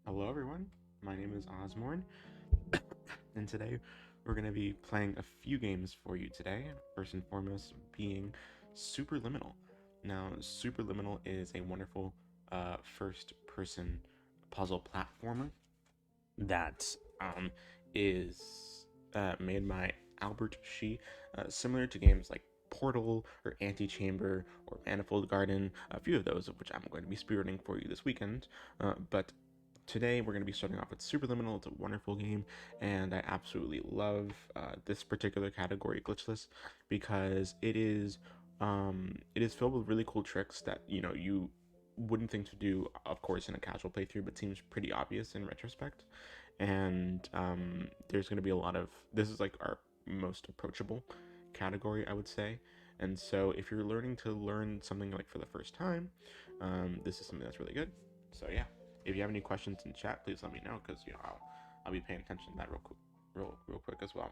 Hello everyone, my name is ozmourn, and today we're going to be playing a few games for you today, first and foremost being Superliminal. Now, Superliminal is a wonderful first-person puzzle platformer that is made by Albert Shi, similar to games like Portal or Antichamber or Manifold Garden, a few of those of which I'm going to be spearheading for you this weekend. But today we're going to be starting off with Superliminal. It's a wonderful game, and I absolutely love this particular category, Glitchless, because it is filled with really cool tricks that you wouldn't think to do, of course, in a casual playthrough, but seems pretty obvious in retrospect. And there's going to be a lot of this is like our most approachable category, I would say. And so if you're learning to learn something like for the first time, this is something that's really good. So yeah, if you have any questions in chat, please let me know because I'll be paying attention to that real quick as well.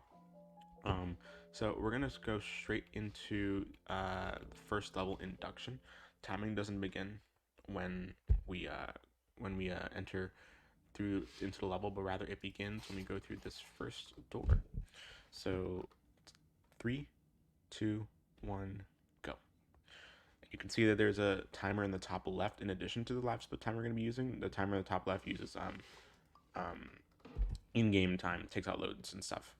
So we're gonna go straight into the first level, induction. Timing doesn't begin when we uh, enter through into the level, but rather it begins when we go through this first door. So 3, 2, 1, go. You can see that there's a timer in the top left in addition to the live split timer we're going to be using. The timer in the top left uses um, in-game time, takes out loads and stuff.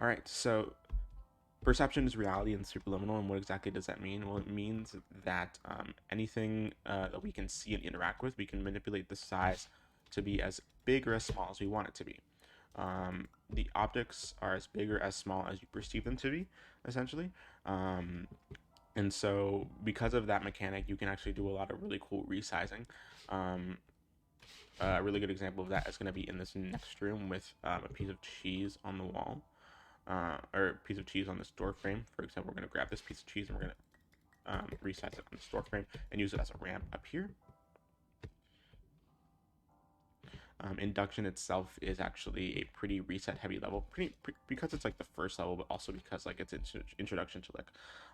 All right, so perception is reality in Superliminal, and what exactly does that mean? Well, it means that anything that we can see and interact with, we can manipulate the size to be as big or as small as we want it to be. The objects are as big or as small as you perceive them to be, essentially. Um, and so, because of that mechanic, you can actually do a lot of really cool resizing. Um, a really good example of that is going to be in this next room with a piece of cheese on the wall, or a piece of cheese on this door frame. For example, we're going to grab this piece of cheese and we're going to resize it on this door frame and use it as a ramp up here. Induction itself is actually a pretty reset heavy level, because it's like the first level, but also because like it's introduction to like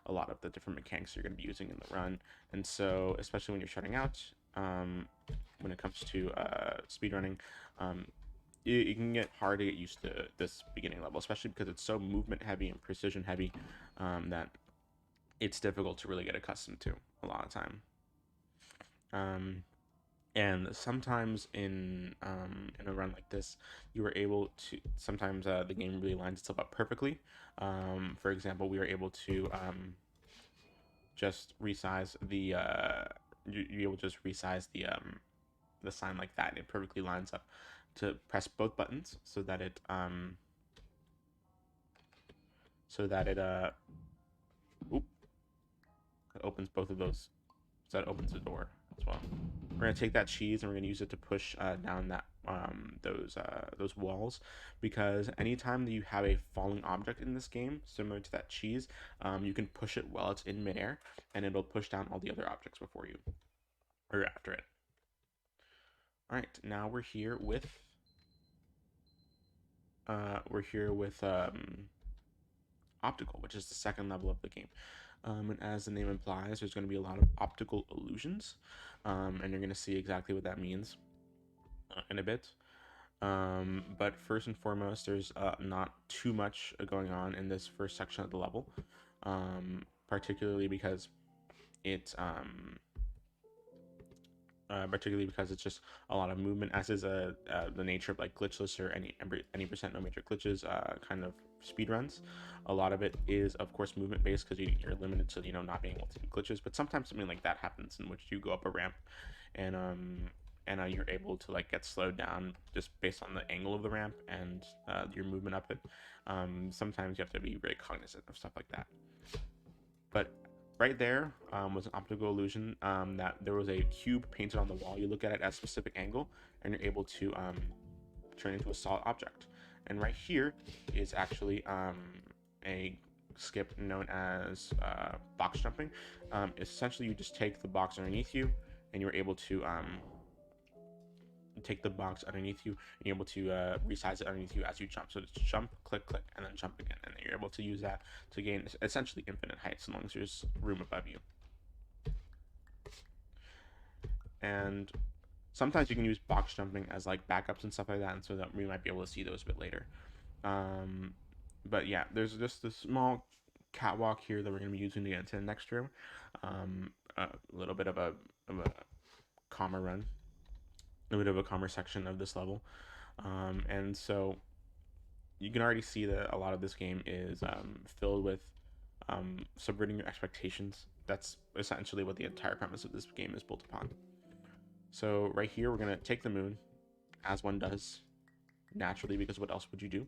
a lot of the different mechanics you're going to be using in the run. And so, especially when you're starting out, when it comes to speedrunning, it can get hard to get used to this beginning level, especially because it's so movement heavy and precision heavy, that it's difficult to really get accustomed to a lot of time. Um, and sometimes in a run like this, you are able to sometimes the game really lines itself up perfectly. For example, we were able to just resize the you able to just resize the sign like that. It perfectly lines up to press both buttons so that it oop, it opens both of those, so that opens the door as well. We're gonna take that cheese and we're gonna use it to push down that those walls, because anytime that you have a falling object in this game, similar to that cheese, you can push it while it's in midair, and it'll push down all the other objects before you or after it. All right, now we're here with optical, which is the second level of the game. And as the name implies, there's going to be a lot of optical illusions, and you're going to see exactly what that means in a bit. But first and foremost, there's not too much going on in this first section of the level, particularly because it's it's just a lot of movement, as is the nature of like glitchless or any percent no major glitches kind of speed runs. A lot of it is, of course, movement based because you're limited to not being able to do glitches. But sometimes something like that happens in which you go up a ramp and you're able to like get slowed down just based on the angle of the ramp and your movement up it. Sometimes you have to be very cognizant of stuff like that. But right there was an optical illusion, that there was a cube painted on the wall. You look at it at a specific angle, and you're able to turn into a solid object. And right here is actually a skip known as box jumping. Essentially, you just take the box underneath you, and you're able to take the box underneath you, and you're able to resize it underneath you as you jump. So it's jump, click, click, and then jump again, and then you're able to use that to gain essentially infinite height as long as there's room above you. And sometimes you can use box jumping as like backups and stuff like that, and so that we might be able to see those a bit later. Um, but yeah, there's just a small catwalk here that we're going to be using to get into the next room. A little bit of a calmer run, a bit of a calmer section of this level. And so you can already see that a lot of this game is filled with subverting your expectations. That's essentially what the entire premise of this game is built upon. So right here, we're gonna take the moon, as one does naturally, because what else would you do?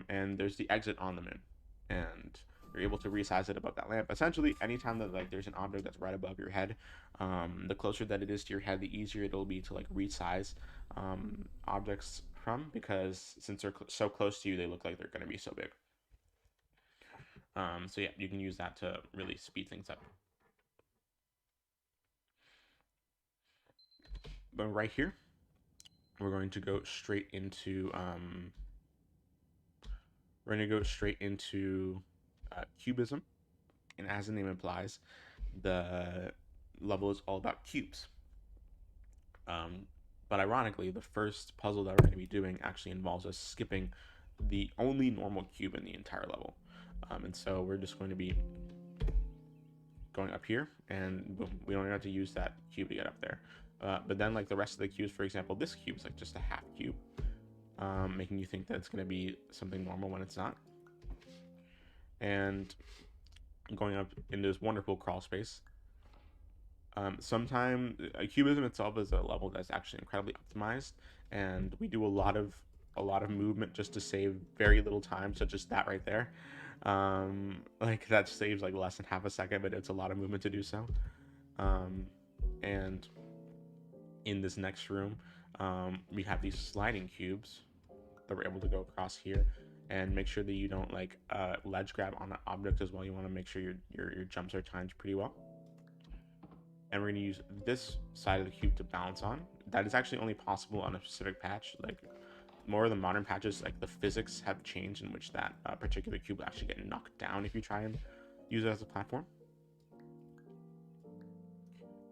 And there's the exit on the moon, and you're able to resize it above that lamp. Essentially, anytime that like there's an object that's right above your head, the closer that it is to your head, the easier it'll be to like resize objects from, because since they're so close to you, they look like they're going to be so big. So yeah, you can use that to really speed things up. But right here, we're going to go straight into cubism, and as the name implies, the level is all about cubes. But ironically, the first puzzle that we're going to be doing actually involves us skipping the only normal cube in the entire level. And so we're just going to be going up here, and boom, we don't have to use that cube to get up there. But then, like the rest of the cubes, for example, this cube is like just a half cube, making you think that it's going to be something normal when it's not. And going up into this wonderful crawl space. Sometimes cubism itself is a level that's actually incredibly optimized, and we do a lot of movement just to save very little time, such as that right there. Like that saves like less than half a second, but it's a lot of movement to do so. And in this next room, we have these sliding cubes that we're able to go across here, and make sure that you don't like ledge grab on an object as well. You want to make sure your jumps are timed pretty well. And we're going to use this side of the cube to bounce on. That is actually only possible on a specific patch. Like more of the modern patches, like the physics have changed in which that particular cube will actually get knocked down if you try and use it as a platform.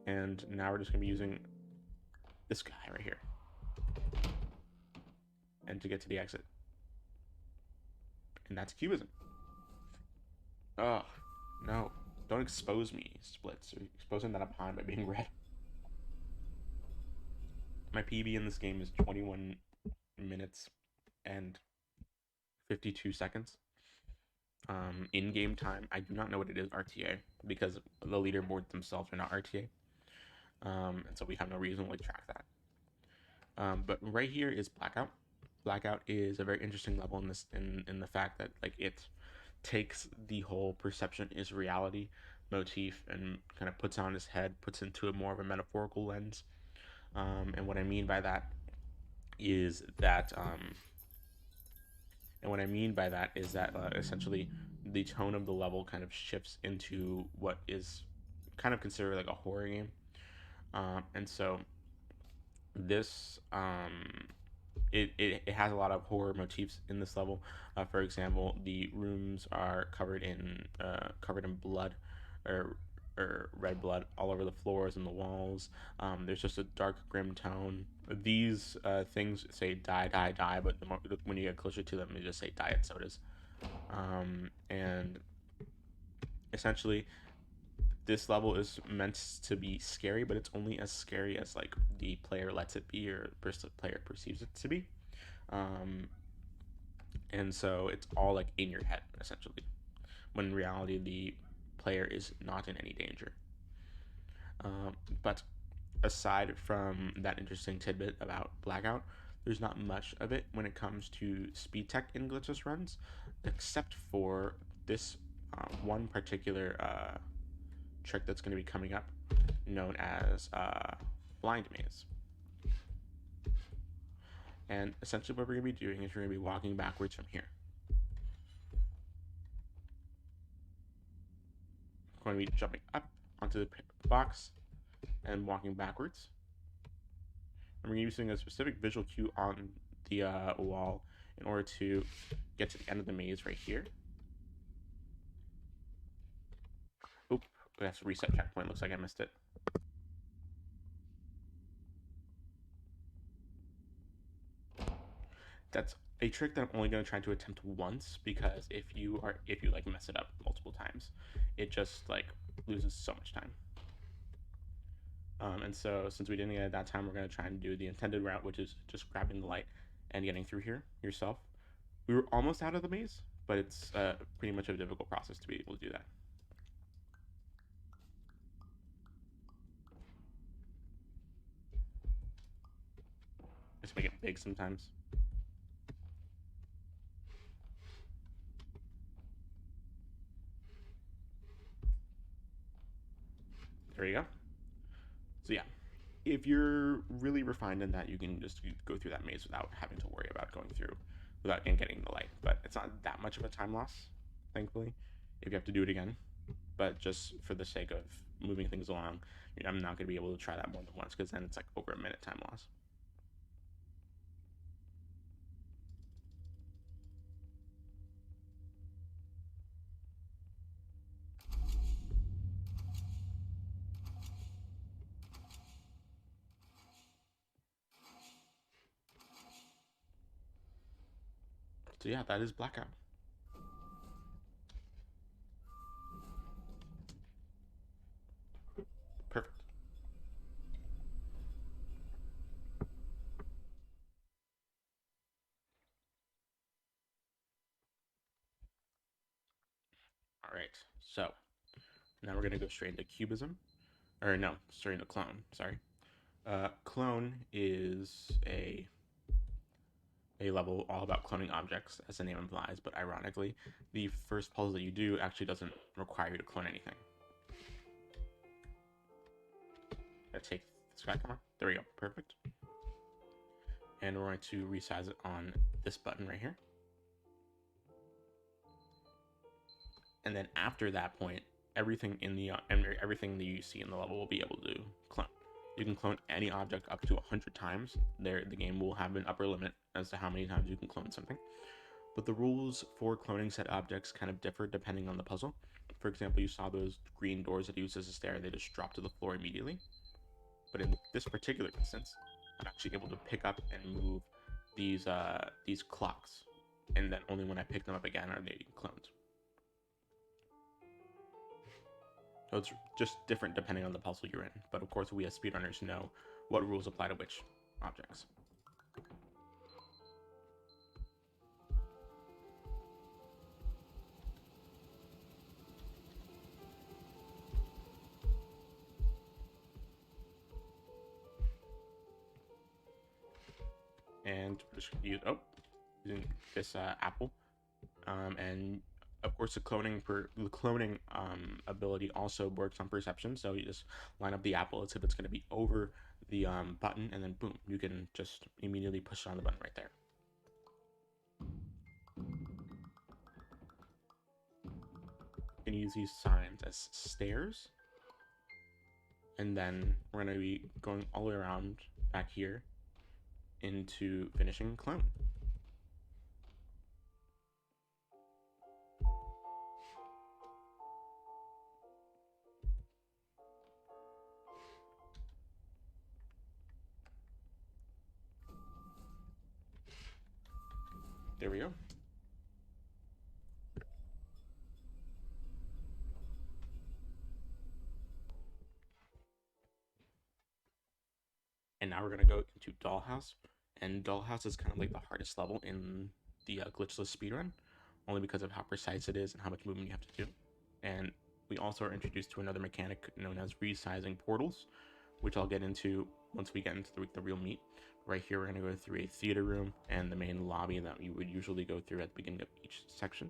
And now we're just going to be using this guy right here, and to get to the exit. And that's cubism. Oh, no. Don't expose me, Splits. You're exposing that I'm behind by being red. My PB in this game is 21 minutes and 52 seconds. In-game time, I do not know what it is RTA, because the leaderboards themselves are not RTA. And so we have no reason to like track that. But right here is Blackout. Blackout is a very interesting level in this in the fact that like it takes the whole perception is reality motif and kind of puts it on his head, puts into a more of a metaphorical lens. And what I mean by that is that essentially the tone of the level kind of shifts into what is kind of considered like a horror game. And so this it has a lot of horror motifs in this level. For example, the rooms are covered in blood, or red blood all over the floors and the walls. There's just a dark, grim tone. These things say "die, die, die," but when you get closer to them, they just say "diet sodas." And essentially, this level is meant to be scary, but it's only as scary as like the player lets it be, or the player perceives it to be. And so it's all like in your head essentially, when in reality the player is not in any danger. But aside from that interesting tidbit about Blackout, there's not much of it when it comes to speed tech in Glitchless runs, except for this one particular trick that's going to be coming up, known as Blind Maze. And essentially what we're going to be doing is we're going to be walking backwards from here. We're going to be jumping up onto the box and walking backwards. And we're using a specific visual cue on the wall in order to get to the end of the maze right here. Oop, we have to reset checkpoint. Looks like I missed it. That's a trick that I'm only going to try to attempt once, because if you like mess it up multiple times, it just like loses so much time. And so since we didn't get it that time, we're going to try and do the intended route, which is just grabbing the light and getting through here yourself. We were almost out of the maze, but it's pretty much a difficult process to be able to do that. Just make it big sometimes. There you go. So yeah, if you're really refined in that, you can just go through that maze without having to worry about going through, without getting the light. But it's not that much of a time loss, thankfully, if you have to do it again. But just for the sake of moving things along, I'm not going to be able to try that more than once, because then it's like over a minute time loss. So yeah, that is Blackout. Perfect. All right. So now we're gonna go straight into Cubism, or no, straight into Clone. Sorry. Clone is a level all about cloning objects, as the name implies. But ironically, the first puzzle that you do actually doesn't require you to clone anything. I take the sky camera. There we go. Perfect. And we're going to resize it on this button right here. And then after that point, everything in the everything that you see in the level will be able to clone. You can clone any object up to 100 times. There, the game will have an upper limit as to how many times you can clone something. But the rules for cloning said objects kind of differ depending on the puzzle. For example, you saw those green doors that you used as a stair; they just drop to the floor immediately. But in this particular instance, I'm actually able to pick up and move these clocks, and then only when I pick them up again are they cloned. So it's just different depending on the puzzle you're in. But of course, we as speedrunners know what rules apply to which objects. And just using this apple, and of course the cloning ability also works on perception. So you just line up the apple as if it's going to be over the button, and then boom, you can just immediately push on the button right there. You can use these signs as stairs, and then we're going to be going all the way around back here into finishing clone. There we go. And now we're gonna go into Dollhouse, and Dollhouse is kind of like the hardest level in the glitchless speedrun, only because of how precise it is and how much movement you have to do. And we also are introduced to another mechanic known as resizing portals, which I'll get into once we get into the real meat. Right here, we're gonna go through a theater room and the main lobby that you would usually go through at the beginning of each section.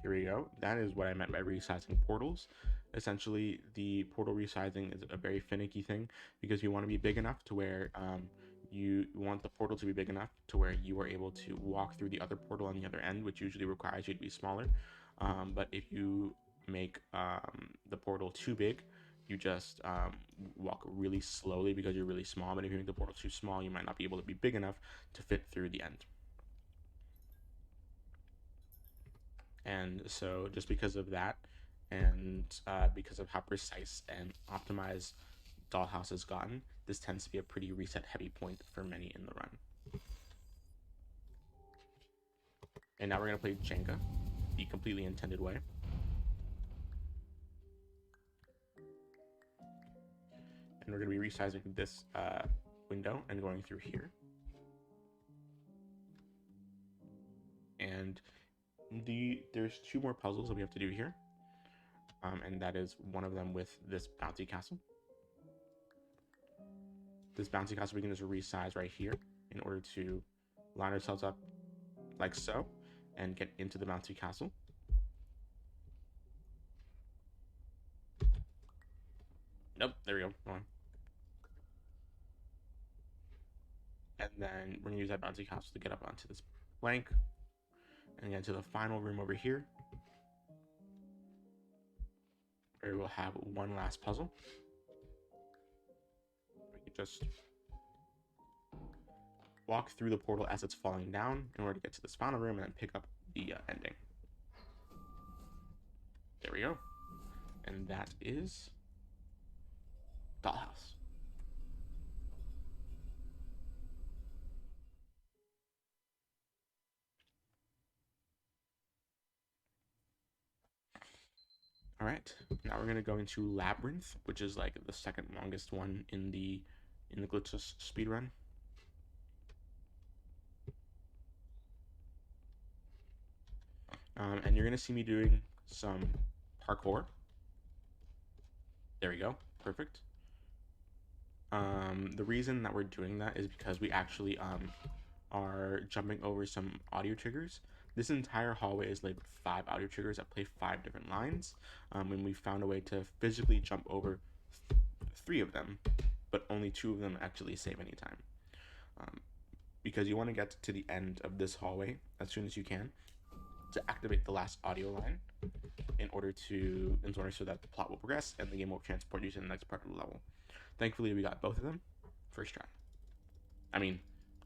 Here we go. That is what I meant by resizing portals. Essentially, the portal resizing is a very finicky thing, because you want to be big enough to where you want the portal to be big enough to where you are able to walk through the other portal on the other end, which usually requires you to be smaller. But if you make the portal too big, you just walk really slowly because you're really small. But if you make the portal too small, you might not be able to be big enough to fit through the end. And so just because of that, and because of how precise and optimized Dollhouse has gotten, this tends to be a pretty reset heavy point for many in the run. And now we're going to play Jenga the completely intended way. And we're going to be resizing this window and going through here. And there's 2 more puzzles that we have to do here. And that is one of them with this bouncy castle. This bouncy castle we can just resize right here in order to line ourselves up like so and get into the bouncy castle. Nope, there we go. Come on. And then we're gonna use that bouncy castle to get up onto this plank and get to the final room over here, where we'll have one last puzzle. We can just walk through the portal as it's falling down in order to get to this final room and then pick up the ending. There we go. And that is Dollhouse. All right, now we're gonna go into Labyrinth, which is like the second longest one in the Glitchless speedrun. And you're gonna see me doing some parkour. There we go, perfect. The reason that we're doing that is because we actually are jumping over some audio triggers. This entire hallway is labeled 5 audio triggers that play 5 different lines, and we found a way to physically jump over 3 of them, but only 2 of them actually save any time. Because you want to get to the end of this hallway as soon as you can to activate the last audio line in order so that the plot will progress and the game will transport you to the next part of the level. Thankfully, we got both of them first try. I mean,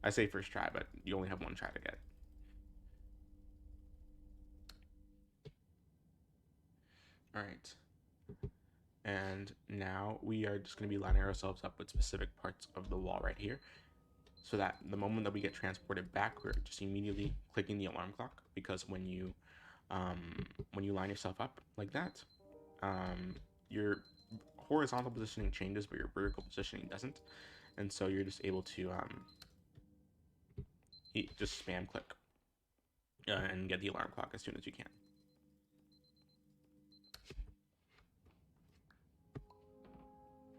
I say first try, but you only have one try to get it. All right. And now we are just going to be lining ourselves up with specific parts of the wall right here, so that the moment that we get transported back, we're just immediately clicking the alarm clock, because when you line yourself up like that, your horizontal positioning changes, but your vertical positioning doesn't, and so you're just able to just spam click and get the alarm clock as soon as you can.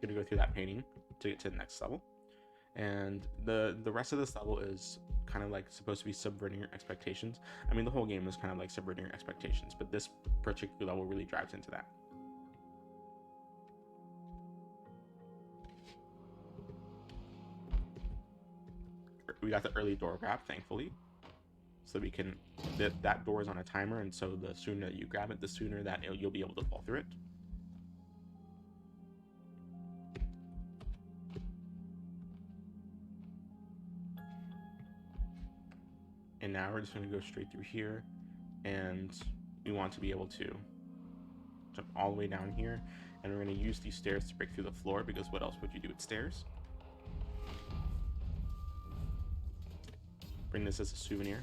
Gonna go through that painting to get to the next level, and the rest of this level is kind of like supposed to be subverting your expectations. I mean, the whole game is kind of like subverting your expectations, but this particular level really drives into that. We got the early door grab, thankfully, so we can that door is on a timer, and so the sooner that you grab it, the sooner that you'll be able to fall through it. And now we're just going to go straight through here, and we want to be able to jump all the way down here, and we're going to use these stairs to break through the floor, because what else would you do with stairs? Bring this as a souvenir.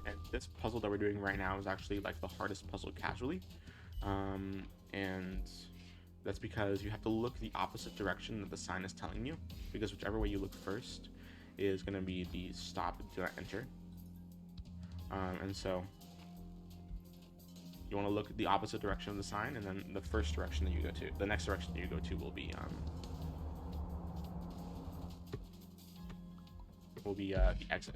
And this puzzle that we're doing right now is actually like the hardest puzzle casually, and that's because you have to look the opposite direction that the sign is telling you, because whichever way you look first is going to be the stop, do not enter. And so you want to look at the opposite direction of the sign, and then the first direction that you go to, the next direction that you go to will be the exit,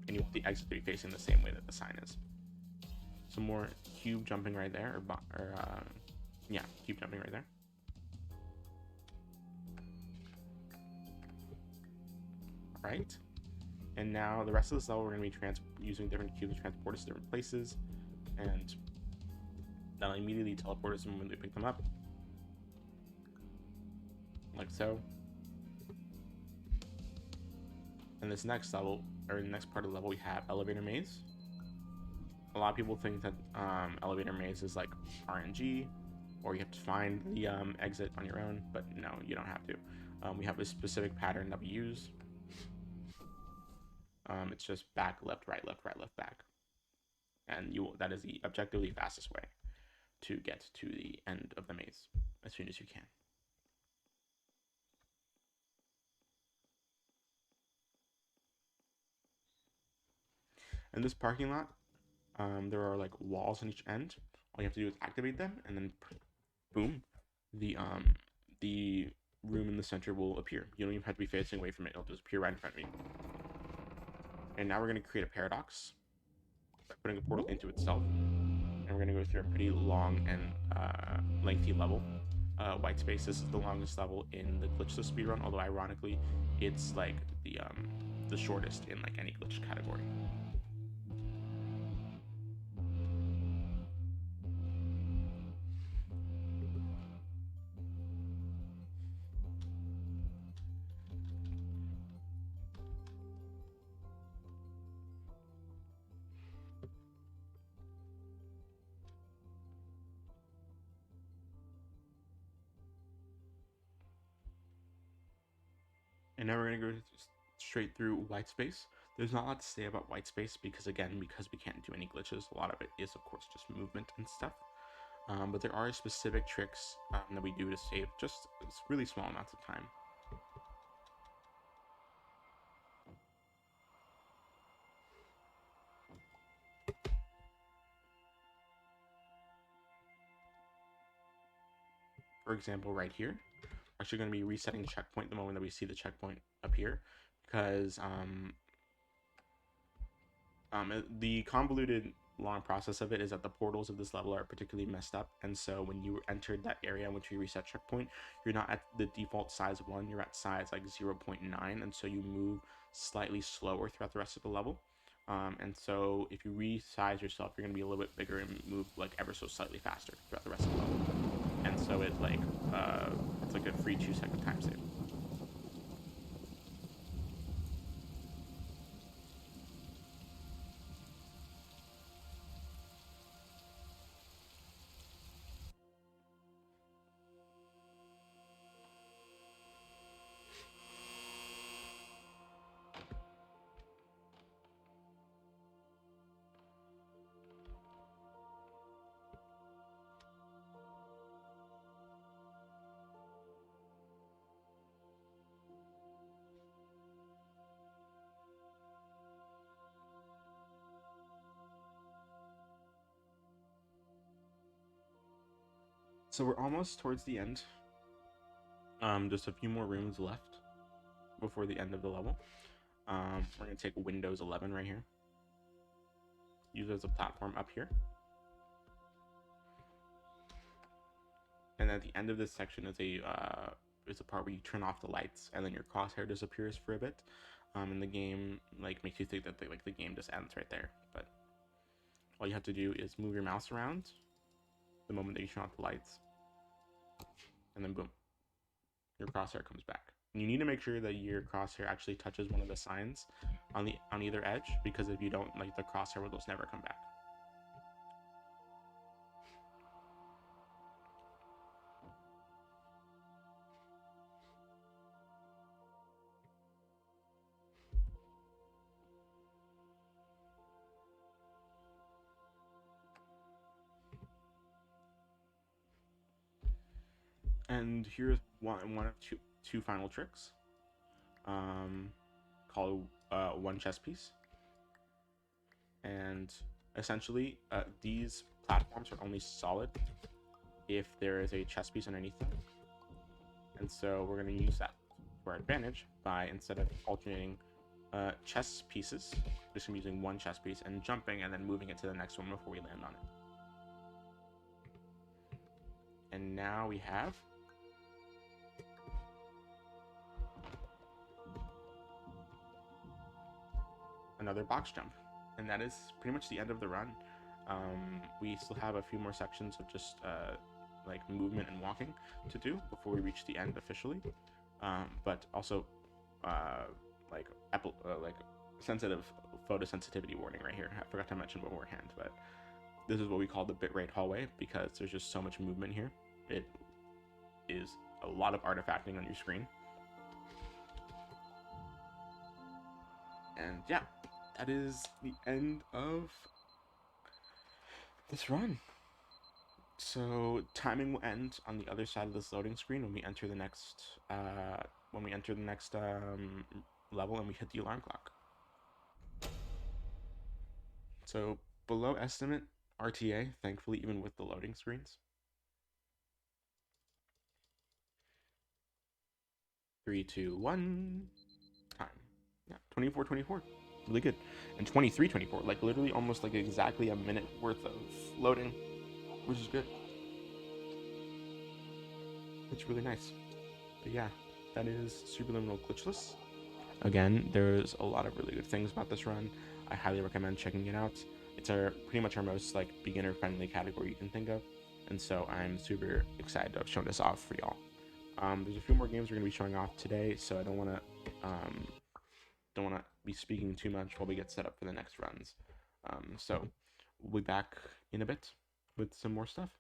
and you want the exit to be facing the same way that the sign is. Some more cube jumping right there, yeah, cube jumping right there. Right, and now the rest of this level we're going to be using different cubes to transport us to different places, and that'll immediately teleport us when we pick them up, like so. In this next level, or in the next part of the level, we have elevator maze. A lot of people think that elevator maze is like RNG, or you have to find the exit on your own, but no, you don't have to. We have a specific pattern that we use. It's just back, left, right, back. And that is the objectively fastest way to get to the end of the maze as soon as you can. In this parking lot, there are like walls on each end. All you have to do is activate them, and then boom, the room in the center will appear. You don't even have to be facing away from it. It'll just appear right in front of you. And now we're going to create a paradox by putting a portal into itself. And we're going to go through a pretty long and lengthy level. White space, this is the longest level in the glitchless speedrun, although ironically, it's like the shortest in like any glitch category. And now we're going to go straight through white space. There's not a lot to say about white space because we can't do any glitches, a lot of it is of course just movement and stuff. But there are specific tricks that we do to save just really small amounts of time. For example, right here, we're actually going to be resetting the checkpoint the moment that we see the checkpoint appear, because the convoluted long process of it is that the portals of this level are particularly messed up, and so when you entered that area in which you reset checkpoint, you're not at the default size 1, you're at size like 0.9, and so you move slightly slower throughout the rest of the level. And so if you resize yourself, you're going to be a little bit bigger and move like ever so slightly faster throughout the rest of the level. And so it's like a free 2-second time save. So we're almost towards the end. Just a few more rooms left before the end of the level. We're going to take Windows 11 right here. Use it as a platform up here. And at the end of this section is a part where you turn off the lights and then your crosshair disappears for a bit. And the game like makes you think that the game just ends right there. But all you have to do is move your mouse around the moment that you turn off the lights, and then boom, your crosshair comes back. And you need to make sure that your crosshair actually touches one of the signs on either edge, because if you don't, like, the crosshair will just never come back. And here's one of two final tricks, called one chess piece. And essentially, these platforms are only solid if there is a chess piece underneath them. And so we're going to use that to our advantage by, instead of alternating chess pieces, just going to be using one chess piece and jumping and then moving it to the next one before we land on it. And now we have another box jump, and that is pretty much the end of the run. We still have a few more sections of just like movement and walking to do before we reach the end officially. But also like like sensitive photosensitivity warning right here. I forgot to mention beforehand, but this is what we call the bitrate hallway because there's just so much movement here. It is a lot of artifacting on your screen. And yeah, that is the end of this run. So timing will end on the other side of this loading screen when we enter the next level and we hit the alarm clock. So below estimate RTA, thankfully, even with the loading screens. 3, 2, 1, time. Yeah, 24:24, really good, and 23:24, like literally almost like exactly a minute worth of loading, which is good. It's really nice. But yeah, that is Superliminal Glitchless. Again, there's a lot of really good things about this run. I highly recommend checking it out. It's pretty much our most like beginner friendly category you can think of, and so I'm super excited to have shown this off for y'all. There's a few more games we're gonna be showing off today, so I don't want to be speaking too much while we get set up for the next runs. So we'll be back in a bit with some more stuff.